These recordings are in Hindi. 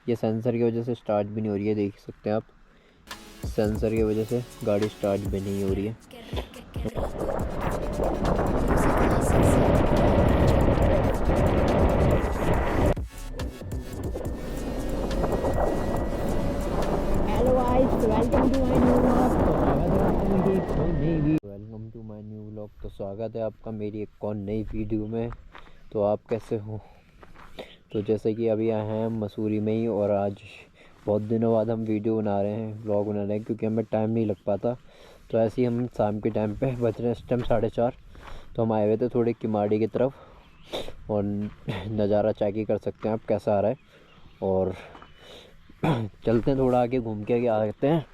ये सेंसर की वजह से स्टार्ट भी नहीं हो रही है, देख सकते हैं आप। सेंसर की वजह से गाड़ी स्टार्ट भी नहीं हो रही है। Welcome to my new vlog. तो स्वागत है आपका मेरी एक और नई वीडियो में। तो आप कैसे हो? तो जैसे कि अभी आए हैं हम मसूरी में ही, और आज बहुत दिनों बाद हम वीडियो बना रहे हैं, व्लॉग बना रहे हैं, क्योंकि हमें टाइम नहीं लग पाता। तो ऐसे ही हम शाम के टाइम पे बज रहे हैं इस टाइम 4:30। तो हम आए हुए थे थोड़ी किमाड़ी की तरफ, और नज़ारा चेक कर सकते हैं आप कैसा आ रहा है। और चलते हैं थोड़ा आगे, घूम के आते हैं।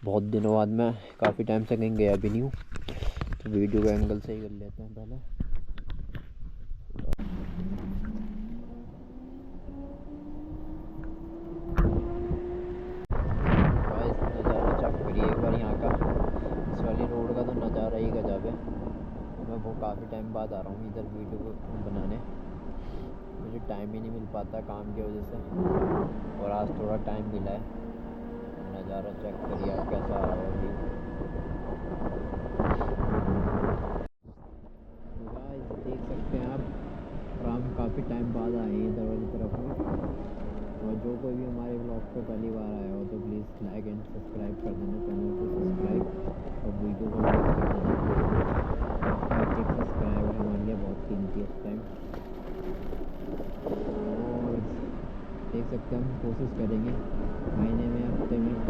बहुत दिनों बाद मैं काफ़ी टाइम से कहीं गया भी नहीं हूँ, तो वीडियो का एंगल सही कर लेते हैं पहले। नज़ारा चेक करिए एक बार यहाँ का। इस वाली रोड का तो नज़ारा ही गजब है। मैं वो काफ़ी टाइम बाद आ रहा हूँ इधर वीडियो बनाने। मुझे टाइम ही नहीं मिल पाता काम की वजह से, और आज थोड़ा टाइम मिला है। नज़ारा चेक करिए आप कैसा आ रहा है व्यू। देख सकते हैं आप, और हम काफ़ी टाइम बाद आए हैं इधर वाली तरफ में। और जो कोई भी हमारे ब्लॉग पे पहली बार आया हो तो प्लीज़ लाइक एंड सब्सक्राइब कर देना, चैनल को सब्सक्राइब और वीडियो को लाइक कर देना। आपका एक सब्सक्राइबर हमारे लिए बहुत कीमती है इस टाइम। और देख सकते हैं हम कोशिश करेंगे महीने में, हफ्ते में एक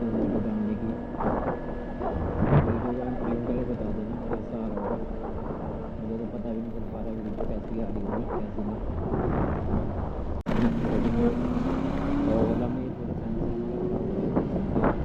वीडियो डालने की। वीडियो का एंगल बता देना कैसा आ रहा होगा। मुझे तो पता भी नहीं चल पा रहा वीडियो कैसी आ रही होगी कैसी नहीं। ओला में थोड़ा सेंसर हमारा खराब हो गया, देख सकते हैं।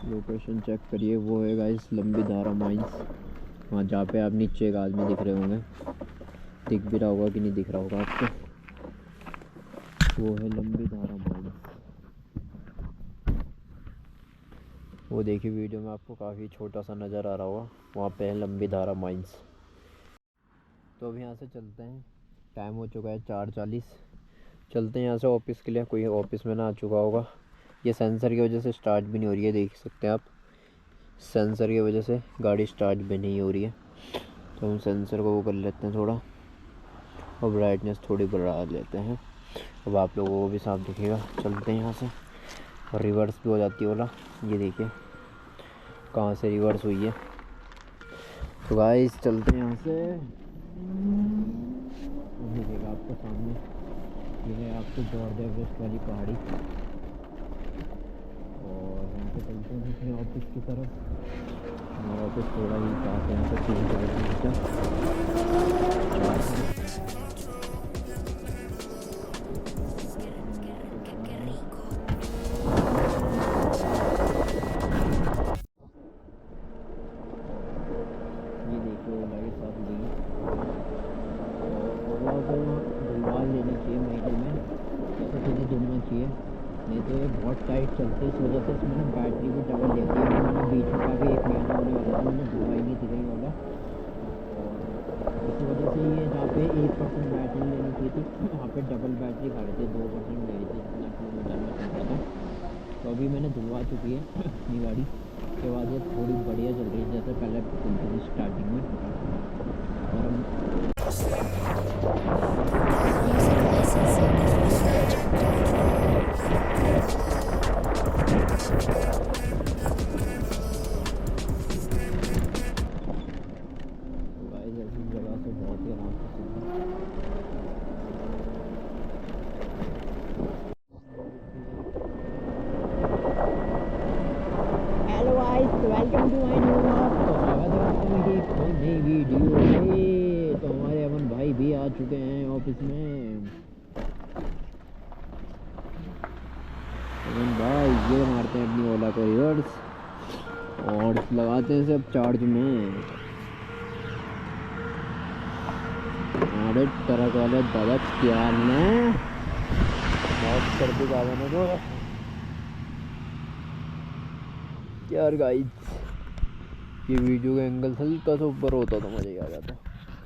लोकेशन चेक करिए, वो है गाइस लंबी धारा माइंस। वहाँ जहाँ पे आप नीचे एक आदमी दिख रहे होंगे, दिख भी रहा होगा कि नहीं दिख रहा होगा आपको, वो है लंबी धारा माइंस। वो देखिए वीडियो में आपको काफ़ी छोटा सा नज़र आ रहा होगा, वहाँ पे है लंबी धारा माइंस। तो अब यहाँ से चलते हैं, टाइम हो चुका है 4:40। चलते हैं यहाँ से ऑफिस के लिए, कोई ऑफिस में ना आ चुका होगा। ये सेंसर की वजह से स्टार्ट भी नहीं हो रही है, देख सकते हैं आप। सेंसर की वजह से गाड़ी स्टार्ट भी नहीं हो रही है। तो हम सेंसर को वो कर लेते हैं थोड़ा, और ब्राइटनेस थोड़ी बढ़ा लेते हैं। अब आप लोगों को भी साफ दिखेगा। चलते हैं यहाँ से, और रिवर्स भी हो जाती है ओला। ये देखिए कहाँ से रिवर्स हुई है। तो गाइस चलते हैं यहाँ से, दिखेगा आपको सामने, ये है आपको जॉर्ज एवरेस्ट वाली पहाड़ी। और यहाँ से चलते हैं अपने ऑफिस की तरफ। हमारा ऑफिस थोड़ा ही पास है, यहाँ से 3-4 किलोमीटर। ये देखिए ओला के साथ ली, और ओला को धुलवा लेनी चाहिए महीने में, ऐसे चीज़ें धुलना चाहिए, नहीं तो ये बहुत टाइट चलती है। इस वजह से इसमें ना बैटरी भी डबल लेती है। मैंने बीच में काफ़ी एक महीना होने वाला था, मैंने धुलवाई नहीं थी कहीं ओला, और इसी वजह से ये जहाँ पे 1% बैटरी लेनी चाहिए थी, वहाँ पे डबल बैटरी खा रही थी, 2% ले रही थी, इतना किलोमीटर में चल रहा था। तो अभी मैंने धुलवा चुकी है अपनी गाड़ी के बाद, ये थोड़ी बढ़िया चल रही है जैसे पहले चलती थी स्टार्टिंग में। और हम ऐसी जगह से बहुत ही आराम से चलना। Hello guys, welcome to my new vlog. तो स्वागत है आपका मेरी एक और नई वीडियो में। तो हमारे अमन भाई भी आ चुके हैं ऑफिस में। लेकिन भाई ये मारते हैं अपनी ओला को रिवर्स और लगाते हैं सब चार्ज में। अरे ट्रक वाले दादा क्या ने बहुत कर दी गाने को यार गाइस। ये वीडियो का एंगल हल्का सा ऊपर होता तो मज़ा ही आ जाता।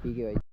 ठीक है भाई।